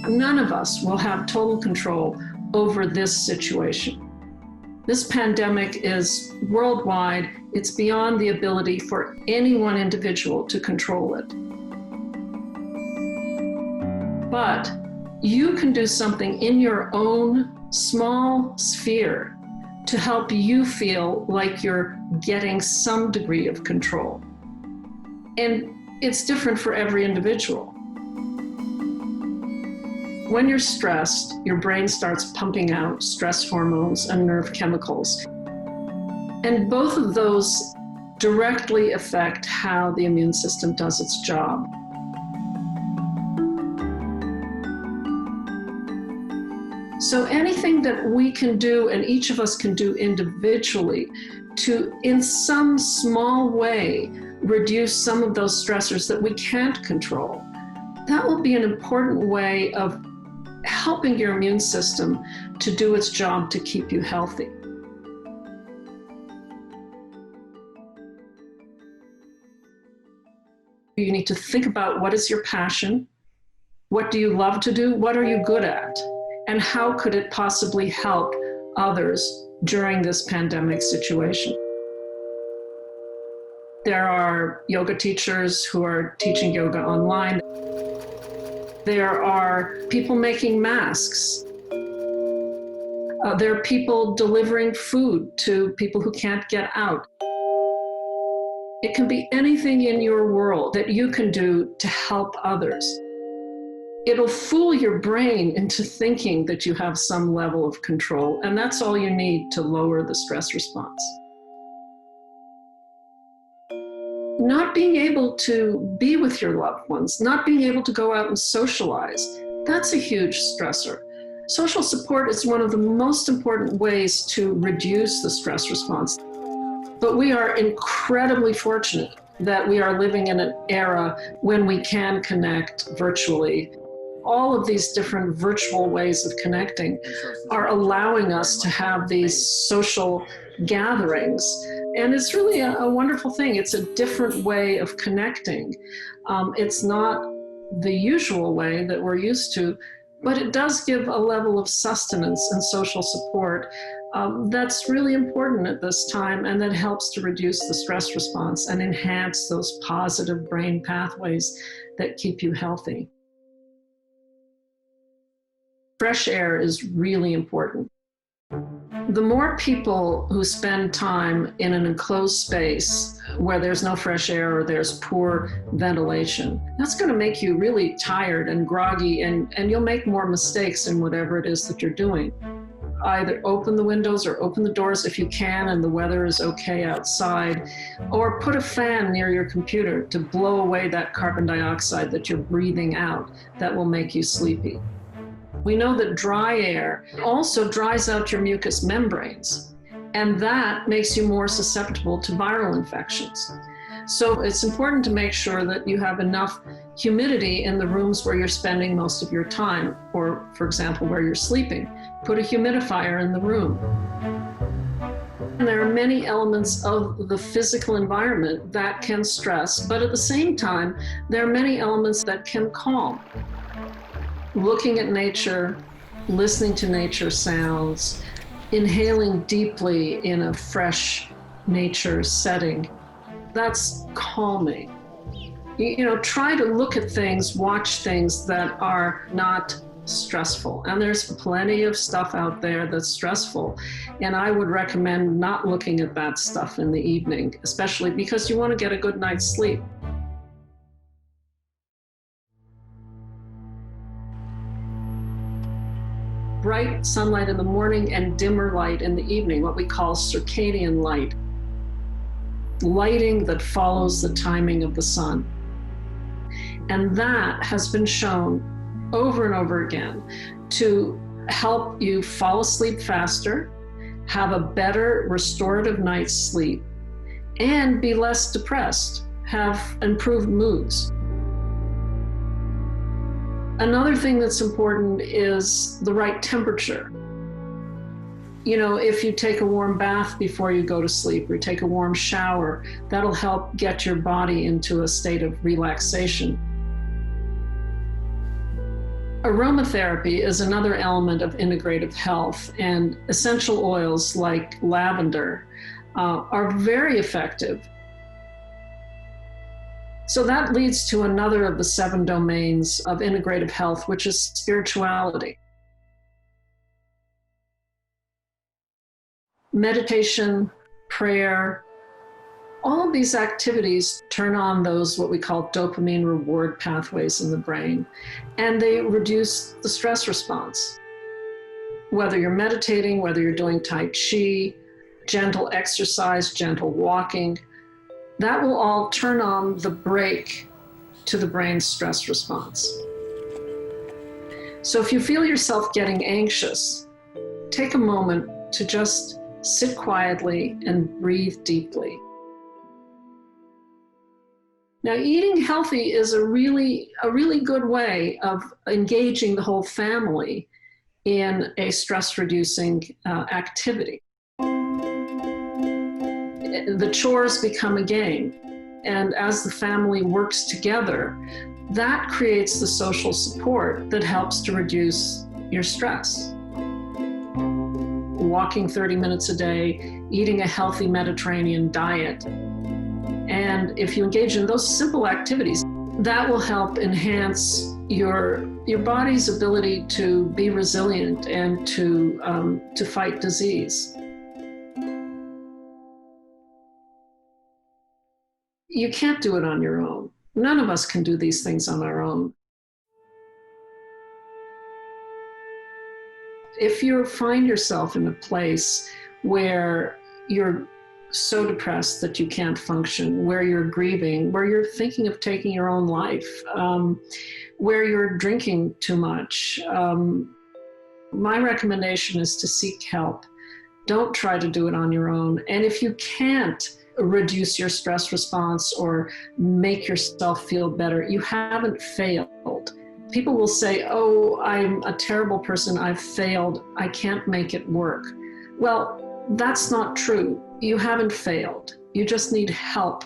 None of us will have total control over this situation. This pandemic is worldwide. It's beyond the ability for any one individual to control it. But you can do something in your own small sphere to help you feel like you're getting some degree of control. And it's different for every individual. When you're stressed, your brain starts pumping out stress hormones and nerve chemicals. And both of those directly affect how the immune system does its job. So anything that we can do, and each of us can do individually, to, in some small way, reduce some of those stressors that we can't control, that will be an important way of helping your immune system to do its job to keep you healthy. You need to think about, what is your passion? What do you love to do? What are you good at? And how could it possibly help others during this pandemic situation? There are yoga teachers who are teaching yoga online. There are people making masks. There are people delivering food to people who can't get out. It can be anything in your world that you can do to help others. It'll fool your brain into thinking that you have some level of control, and that's all you need to lower the stress response. Not being able to be with your loved ones, not being able to go out and socialize, that's a huge stressor. Social support is one of the most important ways to reduce the stress response. But we are incredibly fortunate that we are living in an era when we can connect virtually. All of these different virtual ways of connecting are allowing us to have these social gatherings. And it's really a wonderful thing. It's a different way of connecting. It's not the usual way that we're used to, but it does give a level of sustenance and social support that's really important at this time, and that helps to reduce the stress response and enhance those positive brain pathways that keep you healthy. Fresh air is really important. The more people who spend time in an enclosed space where there's no fresh air or there's poor ventilation, that's going to make you really tired and groggy, and you'll make more mistakes in whatever it is that you're doing. Either open the windows or open the doors if you can and the weather is okay outside, or put a fan near your computer to blow away that carbon dioxide that you're breathing out that will make you sleepy. We know that dry air also dries out your mucous membranes, and that makes you more susceptible to viral infections. So it's important to make sure that you have enough humidity in the rooms where you're spending most of your time, or, for example, where you're sleeping. Put a humidifier in the room. And there are many elements of the physical environment that can stress, but at the same time, there are many elements that can calm. Looking at nature, listening to nature sounds, inhaling deeply in a fresh nature setting, that's calming. You know, try to look at things, watch things that are not stressful. And there's plenty of stuff out there that's stressful. And I would recommend not looking at that stuff in the evening, especially because you want to get a good night's sleep. Bright sunlight in the morning and dimmer light in the evening, what we call circadian light. Lighting that follows the timing of the sun. And that has been shown over and over again to help you fall asleep faster, have a better restorative night's sleep, and be less depressed, have improved moods. Another thing that's important is the right temperature. You know, if you take a warm bath before you go to sleep or take a warm shower, that'll help get your body into a state of relaxation. Aromatherapy is another element of integrative health, and essential oils like lavender are very effective. So that leads to another of the 7 domains of integrative health, which is spirituality. Meditation, prayer, all of these activities turn on those what we call dopamine reward pathways in the brain, and they reduce the stress response. Whether you're meditating, whether you're doing Tai Chi, gentle exercise, gentle walking, that will all turn on the brake to the brain's stress response. So if you feel yourself getting anxious, take a moment to just sit quietly and breathe deeply. Now, eating healthy is a really good way of engaging the whole family in a stress-reducing activity. The chores become a game, and as the family works together, that creates the social support that helps to reduce your stress. Walking 30 minutes a day, eating a healthy Mediterranean diet, and if you engage in those simple activities, that will help enhance your body's ability to be resilient and to fight disease. You can't do it on your own. None of us can do these things on our own. If you find yourself in a place where you're so depressed that you can't function, where you're grieving, where you're thinking of taking your own life, where you're drinking too much, my recommendation is to seek help. Don't try to do it on your own. And if you can't reduce your stress response or make yourself feel better, you haven't failed. People will say, oh, I'm a terrible person, I've failed, I can't make it work. Well, that's not true. You haven't failed. You just need help